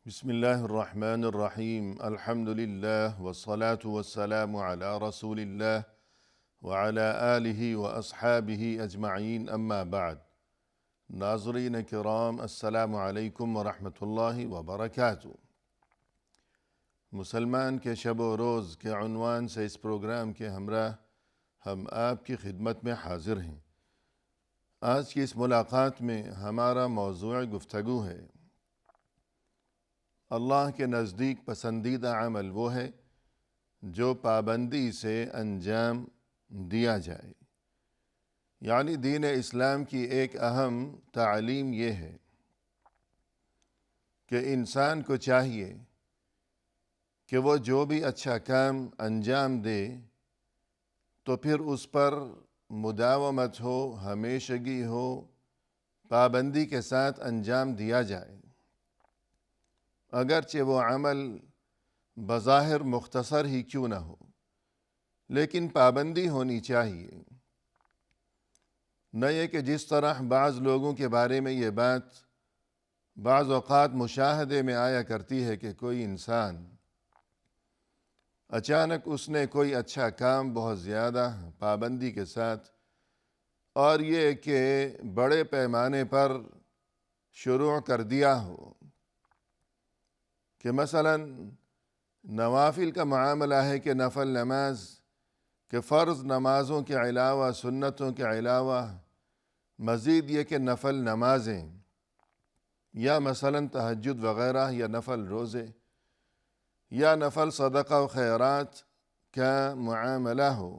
بسم الله الرحمن الرحيم الحمد لله والصلاة والسلام على رسول الله وعلى آله وأصحابه أجمعين أما بعد ناظرین کرام السلام علیکم ورحمۃ اللہ وبرکاتہ۔ مسلمان کے شب و روز کے عنوان سے اس پروگرام کے ہمراہ ہم آپ کی خدمت میں حاضر ہیں۔ آج کی اس ملاقات میں ہمارا موضوع گفتگو ہے اللہ کے نزدیک پسندیدہ عمل وہ ہے جو پابندی سے انجام دیا جائے۔ یعنی دین اسلام کی ایک اہم تعلیم یہ ہے کہ انسان کو چاہیے کہ وہ جو بھی اچھا کام انجام دے تو پھر اس پر مداومت ہو، ہمیشگی ہو، پابندی کے ساتھ انجام دیا جائے۔ اگرچہ وہ عمل بظاہر مختصر ہی کیوں نہ ہو، لیکن پابندی ہونی چاہیے۔ نہ یہ کہ جس طرح بعض لوگوں کے بارے میں یہ بات بعض اوقات مشاہدے میں آیا کرتی ہے کہ کوئی انسان اچانک اس نے کوئی اچھا کام بہت زیادہ پابندی کے ساتھ اور یہ کہ بڑے پیمانے پر شروع کر دیا ہو کہ مثلا نوافل کا معاملہ ہے کہ نفل نماز کہ فرض نمازوں کے علاوہ، سنتوں کے علاوہ مزید یہ کہ نفل نمازیں یا مثلا تہجد وغیرہ یا نفل روزے یا نفل صدقہ و خیرات کا معاملہ ہو،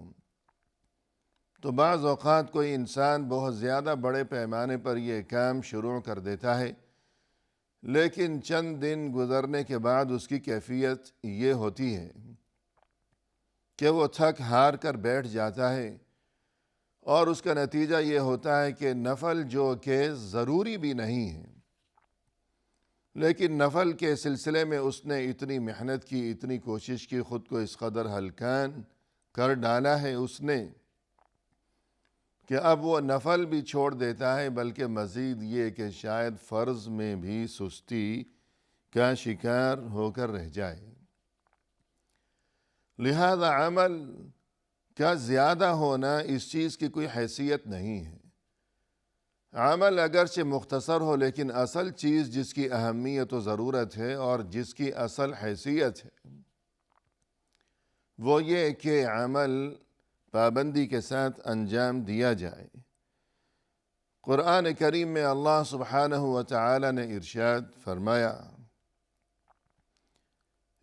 تو بعض اوقات کوئی انسان بہت زیادہ بڑے پیمانے پر یہ کام شروع کر دیتا ہے، لیکن چند دن گزرنے کے بعد اس کی کیفیت یہ ہوتی ہے کہ وہ تھک ہار کر بیٹھ جاتا ہے، اور اس کا نتیجہ یہ ہوتا ہے کہ نفل جو کہ ضروری بھی نہیں ہے، لیکن نفل کے سلسلے میں اس نے اتنی محنت کی، اتنی کوشش کی، خود کو اس قدر ہلکان کر ڈالا ہے اس نے کہ اب وہ نفل بھی چھوڑ دیتا ہے، بلکہ مزید یہ کہ شاید فرض میں بھی سستی کا شکار ہو کر رہ جائے۔ لہذا عمل کا زیادہ ہونا اس چیز کی کوئی حیثیت نہیں ہے۔ عمل اگرچہ مختصر ہو، لیکن اصل چیز جس کی اہمیت و ضرورت ہے اور جس کی اصل حیثیت ہے وہ یہ کہ عمل پابندی کے ساتھ انجام دیا جائے۔ قرآن کریم میں اللہ سبحانہ وتعالی نے ارشاد فرمایا،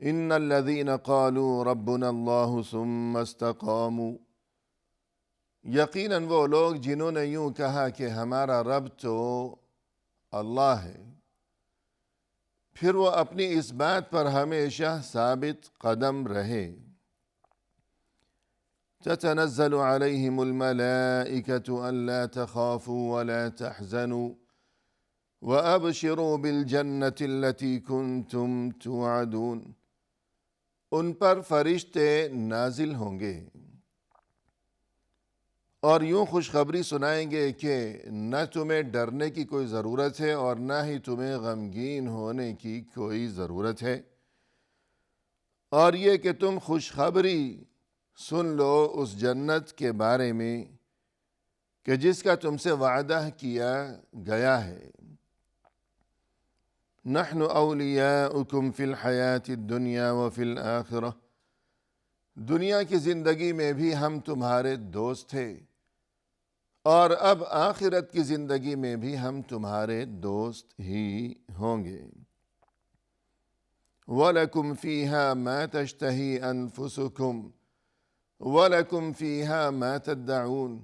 ان الذین قالوا ربنا اللہ ثم استقاموا، یقیناً وہ لوگ جنہوں نے یوں کہا کہ ہمارا رب تو اللہ ہے، پھر وہ اپنی اس بات پر ہمیشہ ثابت قدم رہے۔ تتنزل عليهم الملائكة ألا تخافوا ولا تحزنوا وأبشروا بالجنة التي كنتم توعدون، ان پر فرشتے نازل ہوں گے اور یوں خوشخبری سنائیں گے کہ نہ تمہیں ڈرنے کی کوئی ضرورت ہے اور نہ ہی تمہیں غمگین ہونے کی کوئی ضرورت ہے، اور یہ کہ تم خوشخبری سن لو اس جنت کے بارے میں کہ جس کا تم سے وعدہ کیا گیا ہے۔ نحن اولیاؤکم فی الحیاة الدنیا وفی الآخرہ، دنیا کی زندگی میں بھی ہم تمہارے دوست تھے اور اب آخرت کی زندگی میں بھی ہم تمہارے دوست ہی ہوں گے۔ وَلَكُمْ فِيهَا مَا تَشْتَهِي أَنفُسُكُمْ وَلَكُمْ فِيهَا مَا تَدَّعُونَ،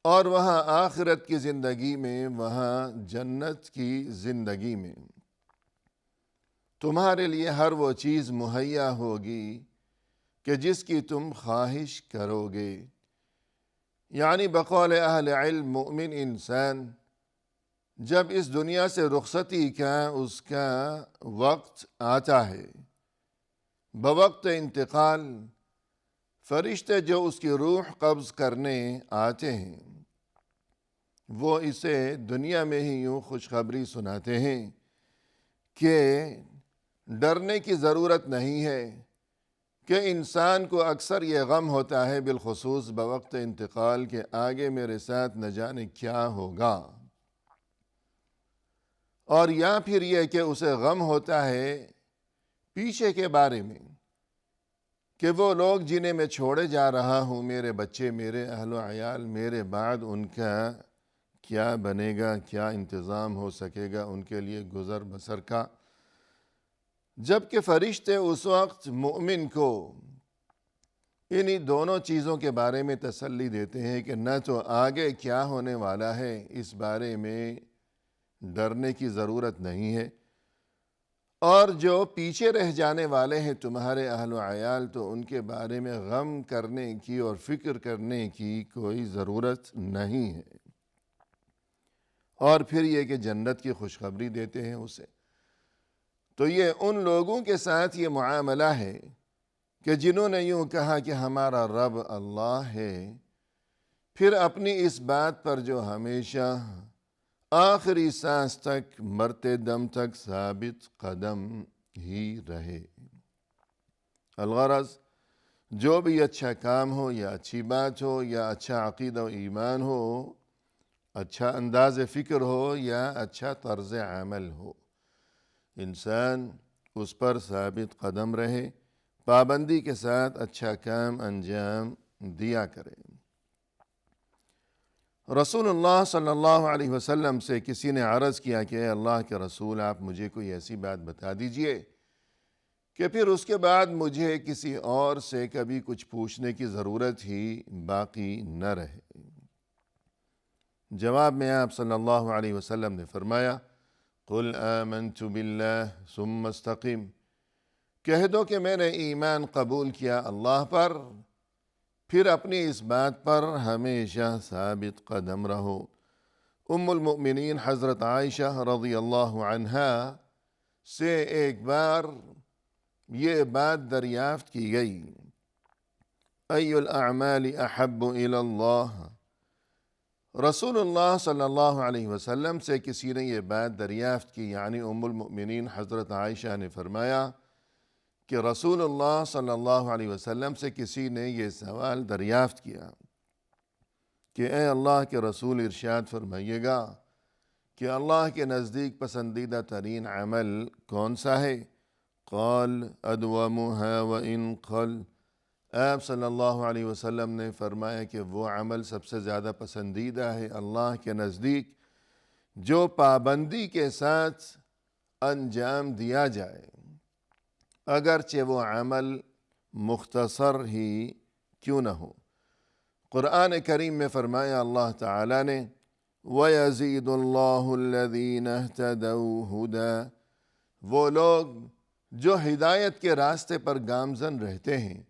اور وہاں آخرت کی زندگی میں، وہاں جنت کی زندگی میں تمہارے لیے ہر وہ چیز مہیا ہوگی کہ جس کی تم خواہش کرو گے۔ یعنی بقول اہل علم مومن انسان جب اس دنیا سے رخصتی کا اس کا وقت آتا ہے، بوقت انتقال فرشتے جو اس کی روح قبض کرنے آتے ہیں وہ اسے دنیا میں ہی یوں خوشخبری سناتے ہیں کہ ڈرنے کی ضرورت نہیں ہے، کہ انسان کو اکثر یہ غم ہوتا ہے بالخصوص بوقت انتقال کہ آگے میرے ساتھ نہ جانے کیا ہوگا، اور یا پھر یہ کہ اسے غم ہوتا ہے پیچھے کے بارے میں کہ وہ لوگ جنہیں میں چھوڑے جا رہا ہوں، میرے بچے، میرے اہل و عیال، میرے بعد ان کا کیا بنے گا، کیا انتظام ہو سکے گا ان کے لیے گزر بسر کا۔ جبکہ فرشتے اس وقت مومن کو انہی دونوں چیزوں کے بارے میں تسلی دیتے ہیں کہ نہ تو آگے کیا ہونے والا ہے اس بارے میں ڈرنے کی ضرورت نہیں ہے، اور جو پیچھے رہ جانے والے ہیں تمہارے اہل و عیال، تو ان کے بارے میں غم کرنے کی اور فکر کرنے کی کوئی ضرورت نہیں ہے۔ اور پھر یہ کہ جنت کی خوشخبری دیتے ہیں اسے۔ تو یہ ان لوگوں کے ساتھ یہ معاملہ ہے کہ جنہوں نے یوں کہا کہ ہمارا رب اللہ ہے، پھر اپنی اس بات پر جو ہمیشہ آخری سانس تک، مرتے دم تک ثابت قدم ہی رہے۔ الغرض جو بھی اچھا کام ہو یا اچھی بات ہو یا اچھا عقیدہ و ایمان ہو، اچھا انداز فکر ہو یا اچھا طرز عمل ہو، انسان اس پر ثابت قدم رہے، پابندی کے ساتھ اچھا کام انجام دیا کرے۔ رسول اللہ صلی اللہ علیہ وسلم سے کسی نے عرض کیا کہ اے اللہ کے رسول، آپ مجھے کوئی ایسی بات بتا دیجئے کہ پھر اس کے بعد مجھے کسی اور سے کبھی کچھ پوچھنے کی ضرورت ہی باقی نہ رہے۔ جواب میں آپ صلی اللہ علیہ وسلم نے فرمایا، قل آمنت باللہ ثم استقم، کہہ دو کہ میں نے ایمان قبول کیا اللہ پر، پھر اپنی اس بات پر ہمیشہ ثابت قدم رہو۔ ام المؤمنین حضرت عائشہ رضی اللہ عنہا سے ایک بار یہ بات دریافت کی گئی، ای الاعمال احب الی اللہ، رسول اللہ صلی اللہ علیہ وسلم سے کسی نے یہ بات دریافت کی، یعنی ام المؤمنین حضرت عائشہ نے فرمایا کہ رسول اللہ صلی اللہ علیہ وسلم سے کسی نے یہ سوال دریافت کیا کہ اے اللہ کے رسول، ارشاد فرمائیے گا کہ اللہ کے نزدیک پسندیدہ ترین عمل کون سا ہے؟ قال ادومها وان قل، آپ صلی اللہ علیہ وسلم نے فرمایا کہ وہ عمل سب سے زیادہ پسندیدہ ہے اللہ کے نزدیک جو پابندی کے ساتھ انجام دیا جائے، اگرچہ وہ عمل مختصر ہی کیوں نہ ہو۔ قرآن کریم میں فرمایا اللہ تعالیٰ نے، وَيَزِيدُ اللَّهُ الَّذِينَ اهْتَدَوْا هُدًى، وہ لوگ جو ہدایت کے راستے پر گامزن رہتے ہیں،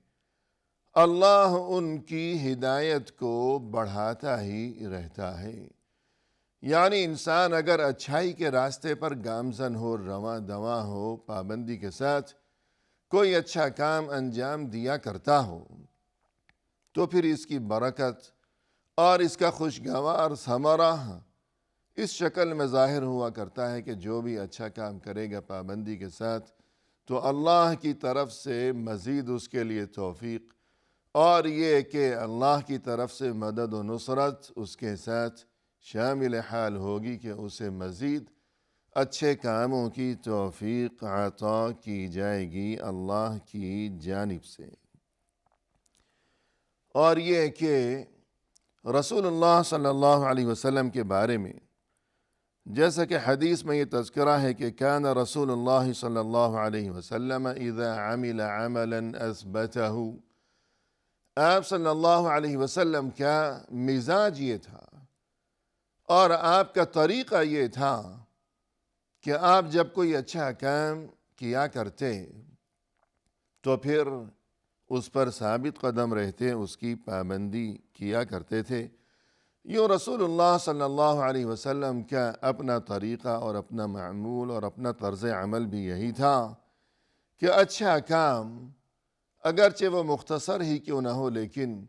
اللہ ان کی ہدایت کو بڑھاتا ہی رہتا ہے۔ یعنی انسان اگر اچھائی کے راستے پر گامزن ہو، رواں دواں ہو، پابندی کے ساتھ کوئی اچھا کام انجام دیا کرتا ہو، تو پھر اس کی برکت اور اس کا خوشگوار ثمرہ اس شکل میں ظاہر ہوا کرتا ہے کہ جو بھی اچھا کام کرے گا پابندی کے ساتھ، تو اللہ کی طرف سے مزید اس کے لیے توفیق، اور یہ کہ اللہ کی طرف سے مدد و نصرت اس کے ساتھ شامل حال ہوگی کہ اسے مزید اچھے کاموں کی توفیق عطا کی جائے گی اللہ کی جانب سے۔ اور یہ کہ رسول اللہ صلی اللہ علیہ وسلم کے بارے میں جیسا کہ حدیث میں یہ تذکرہ ہے کہ کان رسول اللہ صلی اللہ علیہ وسلم اذا عمل عملا اثبتہ، آپ صلی اللہ علیہ وسلم کا مزاج یہ تھا اور آپ کا طریقہ یہ تھا کہ آپ جب کوئی اچھا کام کیا کرتے تو پھر اس پر ثابت قدم رہتے، اس کی پابندی کیا کرتے تھے۔ یوں رسول اللہ صلی اللہ علیہ وسلم کا اپنا طریقہ اور اپنا معمول اور اپنا طرز عمل بھی یہی تھا کہ اچھا کام اگرچہ وہ مختصر ہی کیوں نہ ہو، لیکن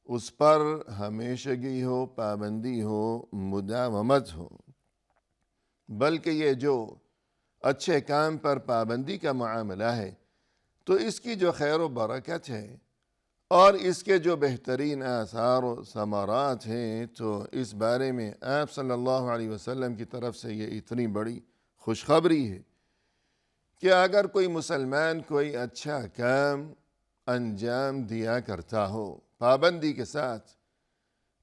اس پر ہمیشگی ہو، پابندی ہو، مداومت ہو۔ بلکہ یہ جو اچھے کام پر پابندی کا معاملہ ہے تو اس کی جو خیر و برکت ہے اور اس کے جو بہترین آثار و ثمرات ہیں، تو اس بارے میں آپ صلی اللہ علیہ وسلم کی طرف سے یہ اتنی بڑی خوشخبری ہے کہ اگر کوئی مسلمان کوئی اچھا کام انجام دیا کرتا ہو پابندی کے ساتھ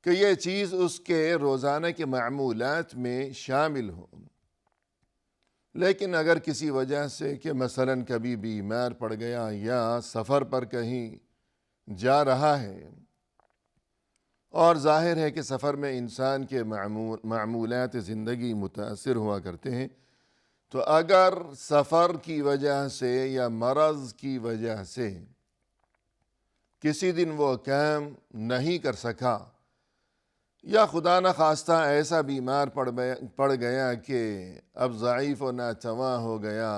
کہ یہ چیز اس کے روزانہ کے معمولات میں شامل ہو، لیکن اگر کسی وجہ سے کہ مثلا کبھی بیمار پڑ گیا یا سفر پر کہیں جا رہا ہے، اور ظاہر ہے کہ سفر میں انسان کے معمولات زندگی متاثر ہوا کرتے ہیں، تو اگر سفر کی وجہ سے یا مرض کی وجہ سے کسی دن وہ کام نہیں کر سکا، یا خدا نخواستہ ایسا بیمار پڑ گیا کہ اب ضعیف و ناتواں ہو گیا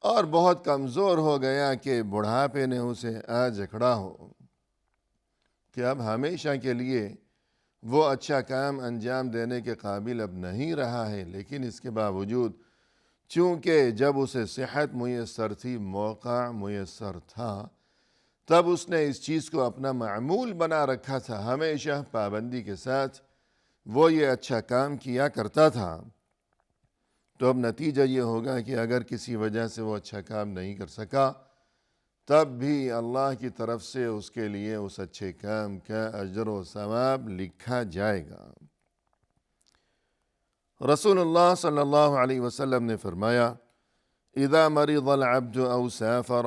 اور بہت کمزور ہو گیا کہ بڑھاپے نے اسے آ جکڑا ہو کہ اب ہمیشہ کے لیے وہ اچھا کام انجام دینے کے قابل اب نہیں رہا ہے، لیکن اس کے باوجود چونکہ جب اسے صحت میسر تھی، موقع میسر تھا، تب اس نے اس چیز کو اپنا معمول بنا رکھا تھا، ہمیشہ پابندی کے ساتھ وہ یہ اچھا کام کیا کرتا تھا، تو اب نتیجہ یہ ہوگا کہ اگر کسی وجہ سے وہ اچھا کام نہیں کر سکا، تب بھی اللہ کی طرف سے اس کے لیے اس اچھے کام کا اجر و ثواب لکھا جائے گا۔ رسول اللہ صلی اللہ علیہ وسلم نے فرمایا، اذا مرض العبد او سافر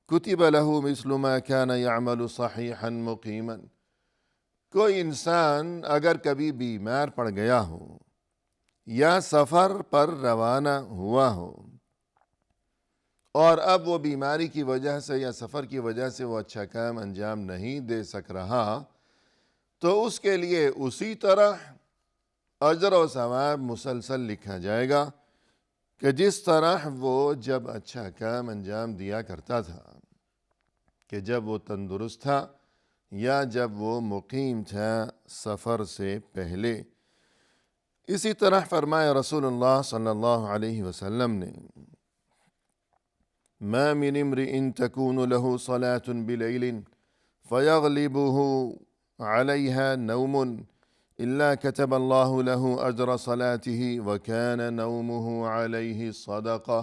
کتب له مثل ما كان يعمل صحيحا مقيما۔ کوئی انسان اگر کبھی بیمار پڑ گیا ہو یا سفر پر روانہ ہوا ہو اور اب وہ بیماری کی وجہ سے یا سفر کی وجہ سے وہ اچھا کام انجام نہیں دے سک رہا، تو اس کے لیے اسی طرح اجر و ثواب مسلسل لکھا جائے گا کہ جس طرح وہ جب اچھا کام انجام دیا کرتا تھا، کہ جب وہ تندرست تھا یا جب وہ مقیم تھا سفر سے پہلے۔ اسی طرح فرمایا رسول اللہ صلی اللہ علیہ وسلم نے، ما من امرئ تكون له صلاة بليل فيغلبه عليها نوم إلا كتب الله له أجر صلاته وكان نومه عليه صدقة۔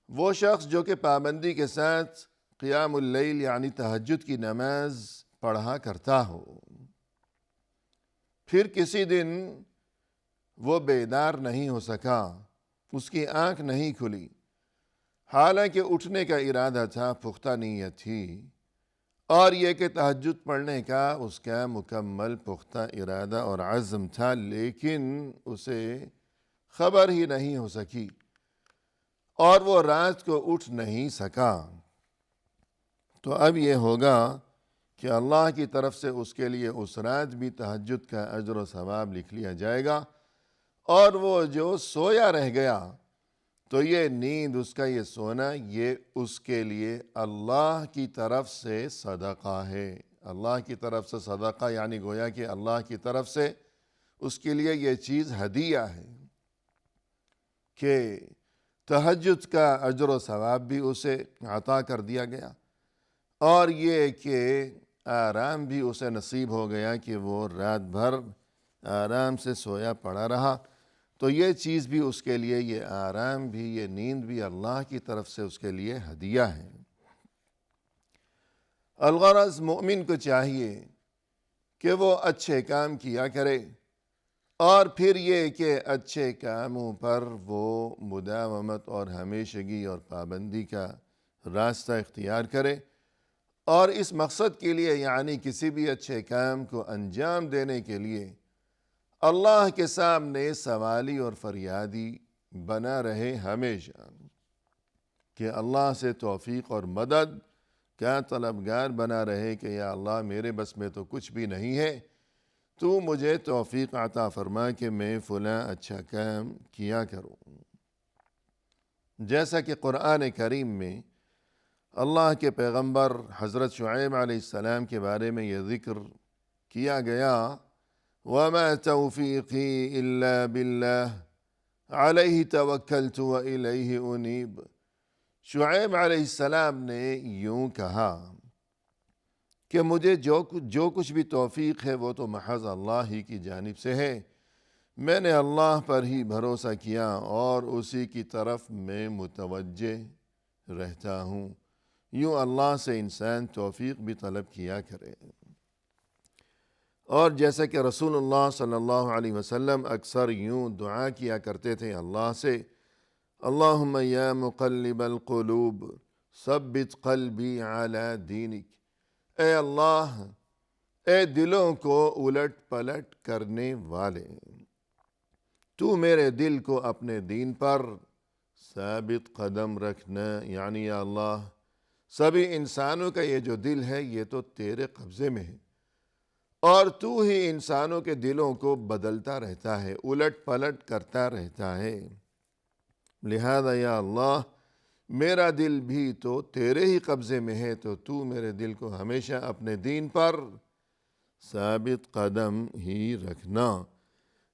وہ شخص جو کہ پابندی کے ساتھ قیام اللیل یعنی تہجد کی نماز پڑھا کرتا ہو، پھر کسی دن وہ بیدار نہیں ہو سکا، اس کی آنکھ نہیں کھلی، حالانکہ اٹھنے کا ارادہ تھا، پختہ نیت تھی، اور یہ کہ تہجد پڑھنے کا اس کا مکمل پختہ ارادہ اور عزم تھا، لیکن اسے خبر ہی نہیں ہو سکی اور وہ رات کو اٹھ نہیں سکا، تو اب یہ ہوگا کہ اللہ کی طرف سے اس کے لیے اس رات بھی تہجد کا اجر و ثواب لکھ لیا جائے گا، اور وہ جو سویا رہ گیا تو یہ نیند، اس کا یہ سونا، یہ اس کے لیے اللہ کی طرف سے صدقہ ہے۔ اللہ کی طرف سے صدقہ یعنی گویا کہ اللہ کی طرف سے اس کے لیے یہ چیز ہدیہ ہے کہ تہجد کا اجر و ثواب بھی اسے عطا کر دیا گیا، اور یہ کہ آرام بھی اسے نصیب ہو گیا کہ وہ رات بھر آرام سے سویا پڑا رہا، تو یہ چیز بھی اس کے لیے، یہ آرام بھی، یہ نیند بھی اللہ کی طرف سے اس کے لیے ہدیہ ہے۔ الغرض مومن کو چاہیے کہ وہ اچھے کام کیا کرے، اور پھر یہ کہ اچھے کاموں پر وہ مداومت اور ہمیشگی اور پابندی کا راستہ اختیار کرے، اور اس مقصد کے لیے یعنی کسی بھی اچھے کام کو انجام دینے کے لیے اللہ کے سامنے سوالی اور فریادی بنا رہے ہمیشہ، کہ اللہ سے توفیق اور مدد کا طلبگار بنا رہے کہ یا اللہ میرے بس میں تو کچھ بھی نہیں ہے، تو مجھے توفیق عطا فرما کہ میں فلاں اچھا کام کیا کروں۔ جیسا کہ قرآن کریم میں اللہ کے پیغمبر حضرت شعیب علیہ السلام کے بارے میں یہ ذکر کیا گیا، وَمَا تَوْفِيقِي إِلَّا بِاللَّهِ، علیہ توکلت والیہ انیب۔ شعیب علیہ السلام نے یوں کہا کہ مجھے جو کچھ بھی توفیق ہے وہ تو محض اللہ ہی کی جانب سے ہے، میں نے اللہ پر ہی بھروسہ کیا اور اسی کی طرف میں متوجہ رہتا ہوں۔ یوں اللہ سے انسان توفیق بھی طلب کیا کرے، اور جیسا کہ رسول اللہ صلی اللہ علیہ وسلم اکثر یوں دعا کیا کرتے تھے اللہ سے، اللہم یا مقلب القلوب ثبت قلبی علی دینک۔ اے اللہ، اے دلوں کو الٹ پلٹ کرنے والے، تو میرے دل کو اپنے دین پر ثابت قدم رکھنا، یعنی یا اللہ سبھی انسانوں کا یہ جو دل ہے یہ تو تیرے قبضے میں ہے، اور تو ہی انسانوں کے دلوں کو بدلتا رہتا ہے، الٹ پلٹ کرتا رہتا ہے، لہذا یا اللہ میرا دل بھی تو تیرے ہی قبضے میں ہے، تو میرے دل کو ہمیشہ اپنے دین پر ثابت قدم ہی رکھنا۔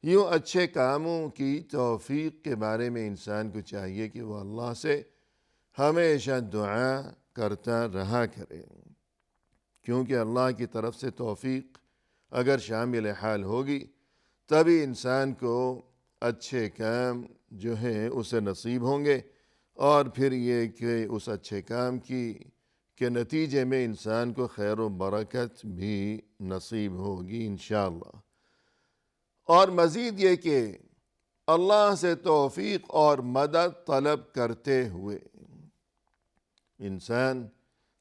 یوں اچھے کاموں کی توفیق کے بارے میں انسان کو چاہیے کہ وہ اللہ سے ہمیشہ دعا کرتا رہا کرے، کیونکہ اللہ کی طرف سے توفیق اگر شامل حال ہوگی تبھی انسان کو اچھے کام جو ہیں اسے نصیب ہوں گے، اور پھر یہ کہ اس اچھے کام کے نتیجے میں انسان کو خیر و برکت بھی نصیب ہوگی انشاءاللہ۔ اور مزید یہ کہ اللہ سے توفیق اور مدد طلب کرتے ہوئے انسان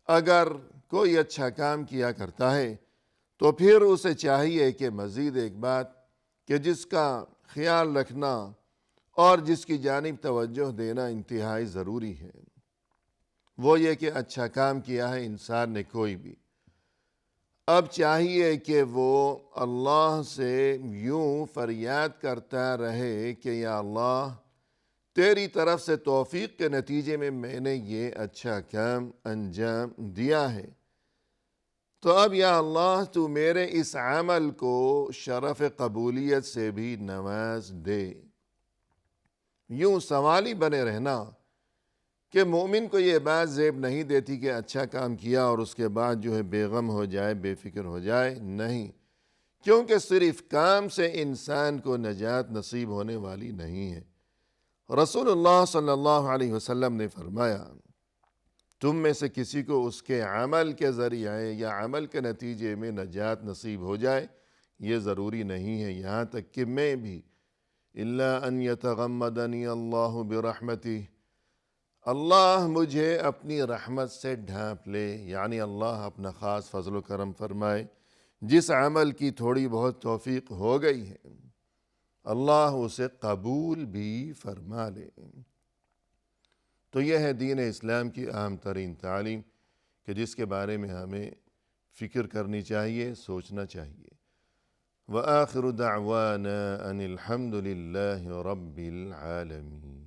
اگر کوئی اچھا کام کیا کرتا ہے تو پھر اسے چاہیے کہ مزید ایک بات کہ جس کا خیال رکھنا اور جس کی جانب توجہ دینا انتہائی ضروری ہے، وہ یہ کہ اچھا کام کیا ہے انسان نے کوئی بھی، اب چاہیے کہ وہ اللہ سے یوں فریاد کرتا رہے کہ یا اللہ تیری طرف سے توفیق کے نتیجے میں نے یہ اچھا کام انجام دیا ہے، تو اب یا اللہ تو میرے اس عمل کو شرف قبولیت سے بھی نواز دے۔ یوں سوالی بنے رہنا کہ مومن کو یہ بات زیب نہیں دیتی کہ اچھا کام کیا اور اس کے بعد جو ہے بے غم ہو جائے، بے فکر ہو جائے، نہیں، کیونکہ صرف کام سے انسان کو نجات نصیب ہونے والی نہیں ہے۔ رسول اللہ صلی اللہ علیہ وسلم نے فرمایا، تم میں سے کسی کو اس کے عمل کے ذریعے یا عمل کے نتیجے میں نجات نصیب ہو جائے یہ ضروری نہیں ہے، یہاں تک کہ میں بھی، الا ان یتغمدنی اللہ برحمتہ، اللہ مجھے اپنی رحمت سے ڈھانپ لے، یعنی اللہ اپنا خاص فضل و کرم فرمائے، جس عمل کی تھوڑی بہت توفیق ہو گئی ہے اللہ اسے قبول بھی فرما لے۔ تو یہ ہے دین اسلام کی اہم ترین تعلیم کہ جس کے بارے میں ہمیں فکر کرنی چاہیے، سوچنا چاہیے۔ وآخر دعوانا ان الحمد للہ رب العالمین۔